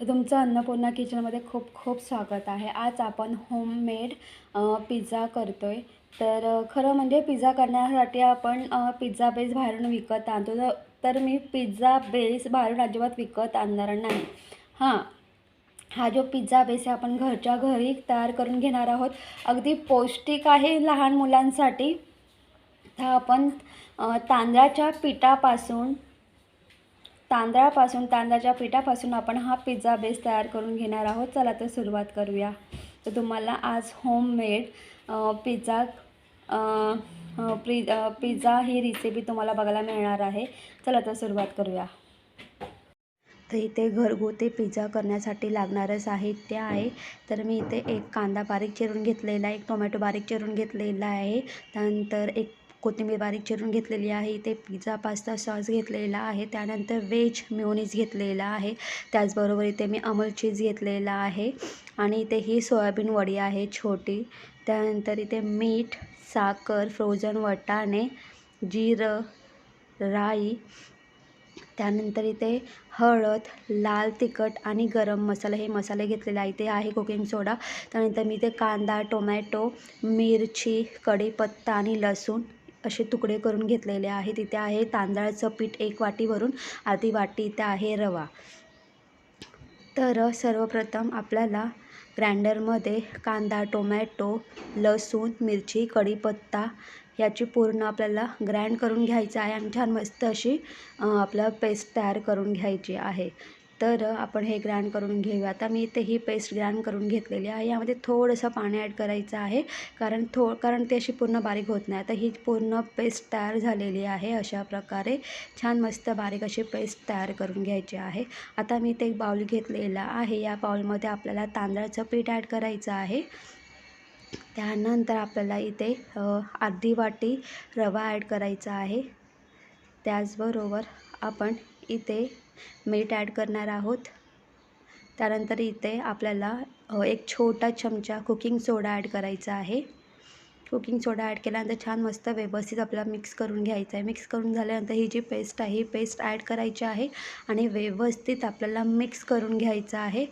तुमचं अन्नपूर्णा किचनमध्ये खूप खूप स्वागत आहे. आज आपण होममेड पिझ्झा करतो आहे. तर खरं म्हणजे पिझ्झा करण्यासाठी आपण पिझ्झा बेस बाहेरून विकत आणतो. तर मी पिझ्झा बेस बाहेरून अजिबात विकत आणणार नाही. हां, हा जो पिझ्झा बेस आहे आपण घरच्या घरी तयार करून घेणार आहोत. अगदी पौष्टिक आहे लहान मुलांसाठी. तर आपण तांदळाच्या पिठापासून तांदळाच्या पिठापासून आपण हा पिझ्झा बेस तयार करून घेणार आहोत. चला तर सुरुवात करूया. तर तुम्हाला आज होममेड पिझ्झा पिझ्झा ही रेसिपी तुम्हाला बघायला मिळणार आहे. चला तर सुरुवात करूया. तर इथे घरगुती पिझ्झा करण्यासाठी लागणारं साहित्य आहे. तर मी इथे एक कांदा बारीक चिरून घेतलेला आहे, एक टोमॅटो बारीक चिरून घेतलेला आहे, त्यानंतर एक कोथिंबीर बारीक चिरून घेतलेली आहे. इथे पिझ्झा पास्ता सॉस घेतलेला आहे, त्यानंतर व्हेज मेयोनीज घेतलेला आहे, त्याचबरोबर इथे मी अमूल चीज घेतलेला आहे आणि इथे ही सोयाबीन वडी आहे छोटी. त्यानंतर इथे मीठ, साखर, फ्रोझन वाटाणे, जिरं, राई, त्यानंतर इथे हळद, लाल तिखट आणि गरम मसाला हे मसाले घेतलेले आहे. इथे आहे कुकिंग सोडा. त्यानंतर मी इथे कांदा, टोमॅटो, मिरची, कढीपत्ता आणि लसूण असे तुकडे करून घेतलेले आहेत. इथे आहे तांदळाचं पीठ 1 वाटी भरून अर्धी वाटी इथे आहे रवा. तर सर्वप्रथम आपल्याला ग्राइंडरमध्ये कांदा, टोमॅटो, लसूण, मिरची, कढीपत्ता याची पूर्ण आपल्याला ग्राइंड करून घ्यायचं आहे आणि छान मस्त अशी आपल्याला पेस्ट तयार करून घ्यायची आहे. तर आपण हे ग्राइंड करून घेऊया. आता मी इथे ही पेस्ट ग्राइंड करून घेतलेली आहे. यामध्ये थोडंसं पाणी ॲड करायचं आहे कारण ती अशी पूर्ण बारीक होत नाही. आता ही पूर्ण पेस्ट तयार झालेली आहे. अशा प्रकारे छान मस्त बारीक अशी पेस्ट तयार करून घ्यायची आहे. आता मी इथे एक बाउल घेतलेला आहे. या बाउलमध्ये आपल्याला तांदळाचं पीठ ॲड करायचं आहे. त्यानंतर आपल्याला इथे अर्धी वाटी रवा ॲड करायचा आहे. त्याचबरोबर आपण इथे मीठ ॲड करणार आहोत. त्यानंतर इथे आपल्याला एक छोटा चमचा कुकिंग सोडा ॲड करायचा आहे. कुकिंग सोडा ॲड केल्यानंतर छान मस्त व्यवस्थित आपल्याला मिक्स करून घ्यायचं आहे. मिक्स करून झाल्यानंतर ही जी पेस्ट आहे ही पेस्ट ॲड करायची आहे आणि व्यवस्थित आपल्याला मिक्स करून घ्यायचं आहे.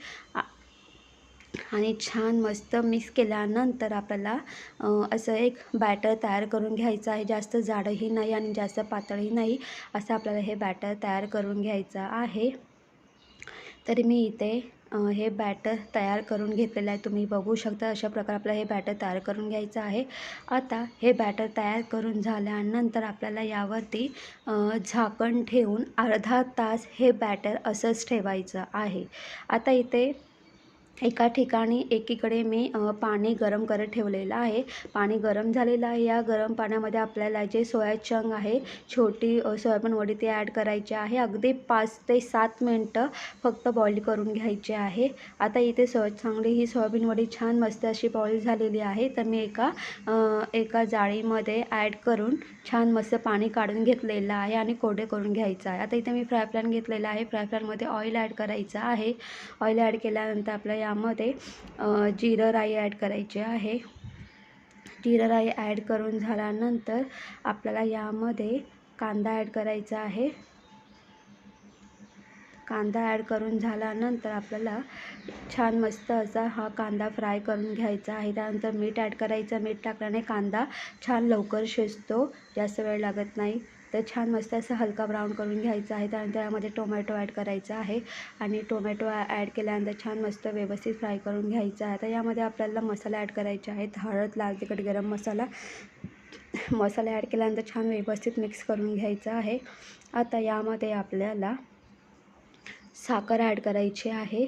आणि छान मस्त मिक्स केल्यानंतर आपल्याला असं एक बॅटर तयार करून घ्यायचं आहे. जास्त जाडही नाही आणि जास्त पातळही नाही, असं आपल्याला हे बॅटर तयार करून घ्यायचं आहे. तरी मी इथे हे बॅटर तयार करून घेतलेलं आहे. तुम्ही बघू शकता अशा प्रकारे आपल्याला हे बॅटर तयार करून घ्यायचं आहे. आता हे बॅटर तयार करून झाल्यानंतर आपल्याला यावरती झाकण ठेवून अर्धा तास हे बॅटर असंच ठेवायचं आहे. आता इथे एका ठिकाणी एकीकडे मी पाणी गरम करत ठेवलेलं आहे. पाणी गरम झालेलं आहे. या गरम पाण्यामध्ये आपल्याला जे सोया चंक आहे, छोटी सोयाबीन वडी ती ॲड करायची आहे. अगदी 5 ते 7 मिनटं फक्त बॉईल करून घ्यायचे आहे. आता इथे चांगली ही सोयाबीन वडी छान मस्त अशी बॉईल झालेली आहे. तर मी एका जाळीमध्ये ॲड करून छान मस्त पाणी काढून घेतलेलं आहे आणि कोरडे करून घ्यायचं आहे. आता इथे मी फ्राय पॅन घेतलेला आहे. फ्राय पॅनमध्ये ऑइल ॲड करायचं आहे. ऑइल ॲड केल्यानंतर आपल्याला यामध्ये जिरं राई ॲड करायची आहे. जिरं राई ॲड करून झाल्यानंतर आपल्याला यामध्ये कांदा ॲड करायचा आहे. कांदा ॲड करून झाल्यानंतर आपल्याला छान मस्त असा हा कांदा फ्राय करून घ्यायचा आहे. त्यानंतर मीठ ॲड करायचं. मीठ टाकल्याने कांदा छान लवकर शिजतो, जास्त वेळ लागत नाही. तर छान मस्त असं हलका ब्राऊन करून घ्यायचा आहे. त्यानंतर यामध्ये टोमॅटो ॲड करायचा आहे आणि टोमॅटो ॲड केल्यानंतर छान मस्त व्यवस्थित फ्राय करून घ्यायचा आहे. आता यामध्ये आपल्याला मसाला ॲड करायचे आहेत. हळद, लाल तिखट, गरम मसाला ॲड केल्यानंतर छान व्यवस्थित मिक्स करून घ्यायचं आहे. आता यामध्ये आपल्याला साखर ॲड करायची आहे.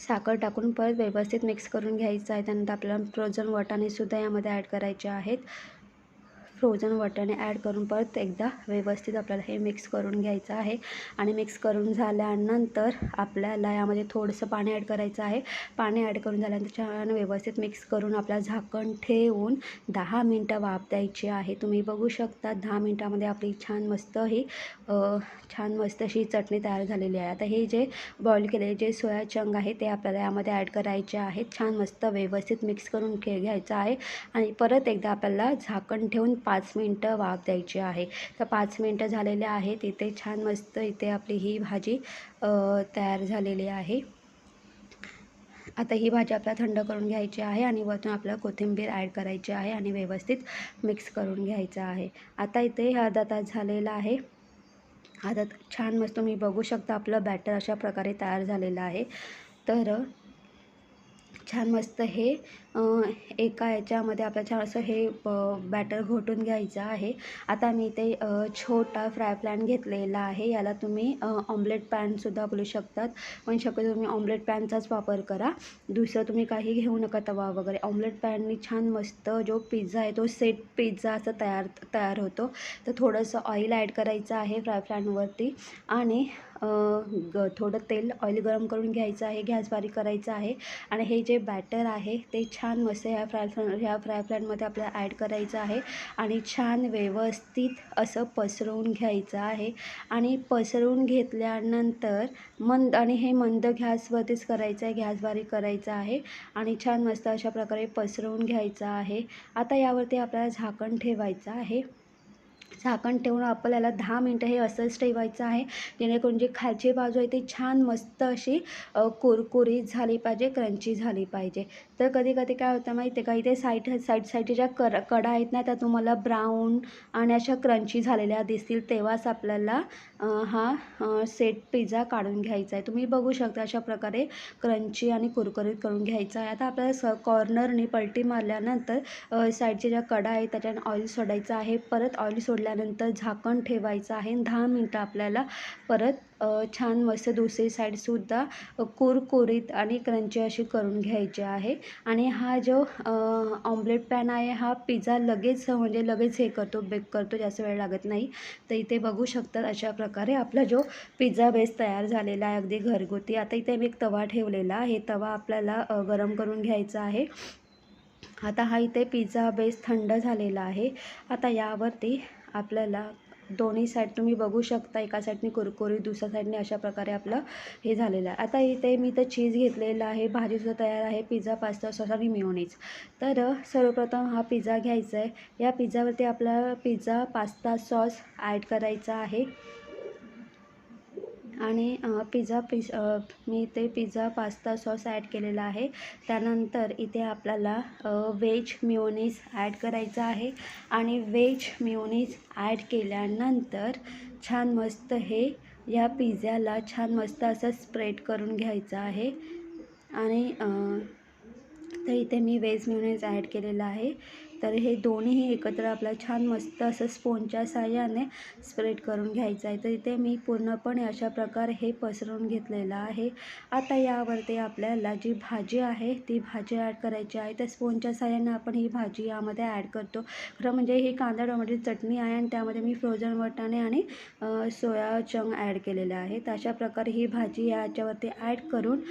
साखर टाकून परत व्यवस्थित मिक्स करून घ्यायचं आहे. त्यानंतर आपल्याला फ्रोझन वाटाणेसुद्धा यामध्ये ॲड करायचे आहेत. फ्रोझन वाटाणे ॲड करून परत एकदा व्यवस्थित आपल्याला हे मिक्स करून घ्यायचं आहे आणि मिक्स करून झाल्यानंतर आपल्याला यामध्ये थोडंसं पाणी ॲड करायचं आहे. पाणी ॲड करून झाल्यानंतर छान व्यवस्थित मिक्स करून आपल्याला झाकण ठेवून 10 मिनटं वाफ द्यायची आहे. तुम्ही बघू शकता 10 मिनटामध्ये आपली छान मस्त अशी चटणी तयार झालेली आहे. आता हे जे बॉईल केलेले जे सोया चंक आहे ते आपल्याला यामध्ये ॲड करायचे आहेत. छान मस्त व्यवस्थित मिक्स करून घ्यायचं आहे आणि परत एकदा आपल्याला झाकण ठेवून 5 मिनटं वाफ द्यायची आहे. तर 5 मिनटं झालेले आहेत. इथे छान मस्त इथे आपली ही भाजी तयार झालेली आहे. आता ही भाजी आपल्याला थंड करून घ्यायची आहे आणि वरतून आपल्याला कोथिंबीर ॲड करायची आहे आणि व्यवस्थित मिक्स करून घ्यायचं आहे. आता इथे अर्धा तास झालेला आहे. आता छान मस्त तुम्ही बघू शकता आपलं बॅटर अशा प्रकारे तयार झालेलं आहे. तर छान मस्त हे एका याच्यामध्ये आपलं छान असं हे बॅटर घोटून घ्यायचं आहे. आता मी इथे छोटा फ्राय पॅन घेतलेला आहे. याला तुम्ही ऑम्लेट पॅनसुद्धा बोलू शकतात, पण शक्यतो तुम्ही ऑम्लेट पॅनचाच वापर करा. दुसरं तुम्ही काही घेऊ नका तवा वगैरे. ऑम्लेट पॅननी छान मस्त जो पिझ्झा आहे तो सेट पिझ्झा असा तयार होतो. तर थोडंसं ऑइल ॲड करायचं आहे फ्राय पॅनवरती आणि थोडं तेल ऑइल गरम करून घ्यायचं आहे. गॅस बारीक करायचा आहे आणि हे जे बॅटर आहे ते छान मस्त ह्या फ्राय पॅनमध्ये आपल्याला ॲड करायचं आहे आणि छान व्यवस्थित असं पसरवून घ्यायचं आहे. आणि पसरवून घेतल्यानंतर हे मंद गॅसवरतीच करायचं आहे, गॅस बारीक करायचा आहे आणि छान मस्त अशा प्रकारे पसरवून घ्यायचं आहे. आता यावरती आपल्याला झाकण ठेवायचं आहे. झाकण ठेवून आपल्याला 10 मिनटं हे असंच ठेवायचं आहे, जेणेकरून जी खालची बाजू आहे ती छान मस्त अशी कुरकुरीत झाली पाहिजे, क्रंची झाली पाहिजे. तर कधी कधी काय होतं माहिती आहे का, इथे साईडच्या ज्या कडा आहेत ना त्या तुम्हाला ब्राऊन आणि अशा क्रंची झालेल्या दिसतील, तेव्हाच आपल्याला हा सेट पिझ्झा काढून घ्यायचा आहे. तुम्ही बघू शकता अशा प्रकारे क्रंची आणि कुरकुरीत करून घ्यायचा आहे. आता आपल्याला कॉर्नरनी पलटी मारल्यानंतर साईडच्या ज्या कडा आहेत त्याच्यानं ऑइल सोडायचं आहे. परत ऑइल सोडल्यानंतर झाकण ठेवायचं आहे. 10 मिनटं आपल्याला परत छान मस्त दुसरी साईडसुद्धा कुरकुरीत आणि क्रंची अशी करून घ्यायची आहे. आणि हा जो ऑम्लेट पॅन आहे हा पिझ्झा लगेच हे करतो, बेक करतो, जास्त वेळ लागत नाही. तर इथे बघू शकतात अशा प्रकारे आपला जो पिझ्झा बेस तयार झालेला आहे अगदी घरगुती. आता इथे मी एक तवा ठेवलेला आहे. तवा आपल्याला गरम करून घ्यायचा आहे. आता हा इथे पिझ्झा बेस थंड झालेला आहे. आता यावरती आपल्याला दोन्ही साईड तुम्ही बघू शकता, एका साईडने कुरकुरीत, दुसऱ्या साईडने अशा प्रकारे आपलं हे झालेलं आहे. आता इथे मी तर चीज घेतलेला आहे, भाजीसुद्धा तयार आहे, पिझ्झा, पास्ता सॉस आणि मेयोनीज. तर सर्वप्रथम हा पिझ्झा घ्यायचा आहे. या पिझ्झावरती आपला पिझ्झा पास्ता सॉस ॲड करायचा आहे आणि मी इथे पिझ्झा पास्ता सॉस ॲड केलेला आहे. त्यानंतर इथे आपल्याला व्हेज मेयोनीज ॲड करायचं आहे आणि व्हेज मेयोनीज ॲड केल्यानंतर छान मस्त हे या पिझ्झ्याला छान मस्त असं स्प्रेड करून घ्यायचं आहे. आणि तर इथे मी व्हेज मेयोनीज ॲड केलेलं आहे. तर हे दोन्हीही एकत्र आपल्याला छान मस्त असं स्पोनच्या साहाय्याने स्प्रेड करून घ्यायचं आहे. तर इथे मी पूर्णपणे अशा प्रकारे हे पसरवून घेतलेलं आहे. आता यावरती आपल्याला जी भाजी आहे ती भाजी ॲड करायची आहे. तर स्पोनच्या साहाय्याने आपण ही भाजी यामध्ये ॲड करतो. खरं म्हणजे ही कांदा टोमॅटोची चटणी आहे आणि त्यामध्ये मी फ्रोझन वाटाणे आणि सोया चंक ॲड केलेले आहे. तर अशा प्रकारे ही भाजी याच्यावरती ॲड करून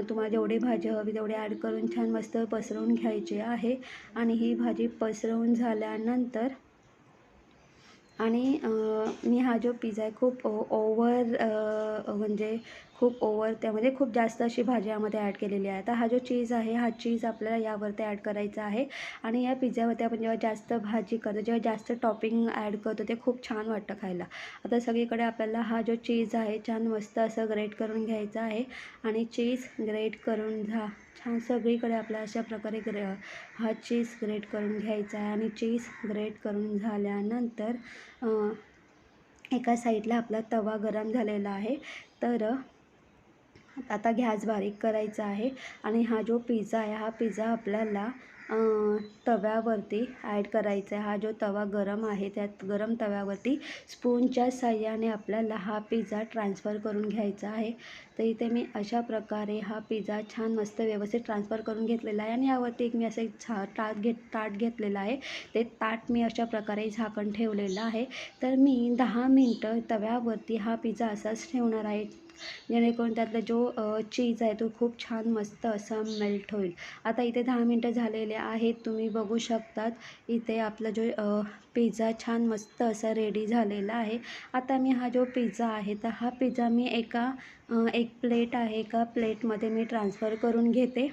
तुम्हाला जेवढी भाजी हवी तेवढी ॲड करून छान मस्त पसरवून घ्यायची आहे. आणि ही भाजी पसरवून झाल्यानंतर आणि मी हा जो पिझ्झा आहे खूप खूप त्यामध्ये खूप जास्त अशी भाजी यामध्ये ॲड केलेली आहे. आता हा जो चीज आहे हा चीज आपल्याला यावरती ॲड करायचा आहे. आणि या पिझ्झावरती आपण जेव्हा जास्त भाजी करतो, जेव्हा जास्त टॉपिंग ॲड करतो ते खूप छान वाटतं खायला. आता सगळीकडे आपल्याला हा जो चीज आहे छान मस्त असं ग्रेट करून घ्यायचा आहे आणि चीज ग्रेट करून छान सगळीकडे आपल्याला अशा प्रकारे हा चीज ग्रेट करून घ्यायचा आहे. आणि चीज ग्रेट करून झाल्यानंतर एका साईडला आपला तवा गरम झालेला आहे. तर आता गॅस बारीक करायचा आहे आणि हा जो पिझ्झा आहे हा पिझ्झा आपल्याला तव्यावरती ॲड करायचा आहे. हा जो तवा गरम आहे त्यात गरम तव्यावरती स्पूनच्या साहाय्याने आपल्याला हा पिझ्झा ट्रान्सफर करून घ्यायचा आहे. तर इथे मी अशा प्रकारे हा पिझ्झा छान मस्त व्यवस्थित ट्रान्सफर करून घेतलेला आहे. आणि यावरती मी असं एक ताट घेतलेलं आहे. ते ताट मी अशा प्रकारे झाकण ठेवलेलं आहे. तर मी 10 मिनटं तव्यावरती हा पिझ्झा असाच ठेवणार आहे, जेणेकरून त्यातला जो चीज आहे तो खूप छान मस्त असा मेल्ट होईल. आता इथे 10 मिनटं झालेले आहेत. तुम्ही बघू शकतात इथे आपला जो पिझ्झा छान मस्त असा रेडी झालेला आहे. आता मी हा जो पिझ्झा आहे तर हा पिझ्झा मी एक प्लेट आहे, एका प्लेटमध्ये मी ट्रान्सफर करून घेते.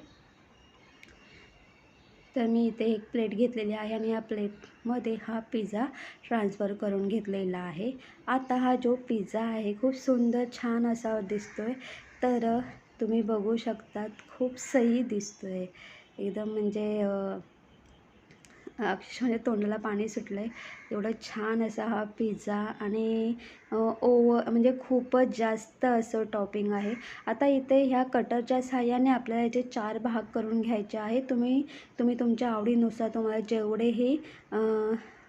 तर मी इथे एक प्लेट घेतलेली आहे आणि या प्लेटमध्ये हा पिझ्झा ट्रान्सफर करून घेतलेला आहे. आता हा जो पिझ्झा आहे खूप सुंदर छान असा दिसतो आहे. तर तुम्ही बघू शकतात खूप सही दिसतो आहे. एकदम म्हणजे अक्षरशः म्हणजे तोंडाला पाणी सुटलं आहे. एवढं छान असा हा पिझ्झा आणि म्हणजे खूपच जास्त असं टॉपिंग आहे. आता इथे ह्या कटरच्या साहाय्याने आपल्याला याचे 4 भाग करून घ्यायचे आहे. तुम्ही तुमच्या आवडीनुसार तुम्हाला जेवढेही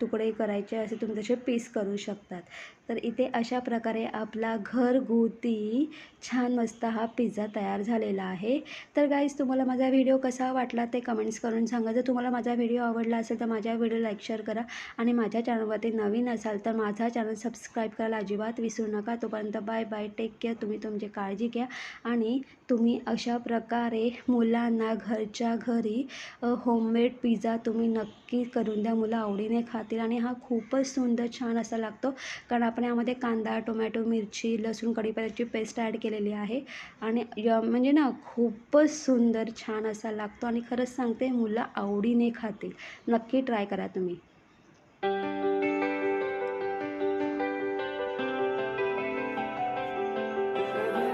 तुकडे करायचे असे तुम्ही तसे पीस करू शकतात. तर इथे अशा प्रकारे आपला घरगुती छान मस्त हा पिझ्झा तयार झालेला आहे. तर गाईज तुम्हाला माझा व्हिडिओ कसा वाटला ते कमेंट्स करून सांगा. जर तुम्हाला माझा व्हिडिओ आवडला असेल तर माझ्या व्हिडिओ लाईक शेअर करा आणि माझ्या चॅनलवरती नवीन असाल तर माझा चॅनल सबस्क्राईब करायला अजिबात विसरू नका. तोपर्यंत बाय बाय, टेक केअर. तुम्ही तुमची काळजी घ्या आणि तुम्ही अशा प्रकारे मुलांना घरच्या घरी होममेड पिझ्झा तुम्ही नक्की करून द्या. मुलं आवडीने खातील आणि हा खूपच सुंदर छान असा लागतो, कारण आपण यामध्ये कांदा, टोमॅटो, मिरची, लसूण, कढीपत्त्याची पेस्ट ॲड केलेली आहे आणि म्हणजे ना खूपच सुंदर छान असा लागतो आणि खरंच सांगते मुलं आवडीने खातील. नक्की ट्राय करा तुम्ही.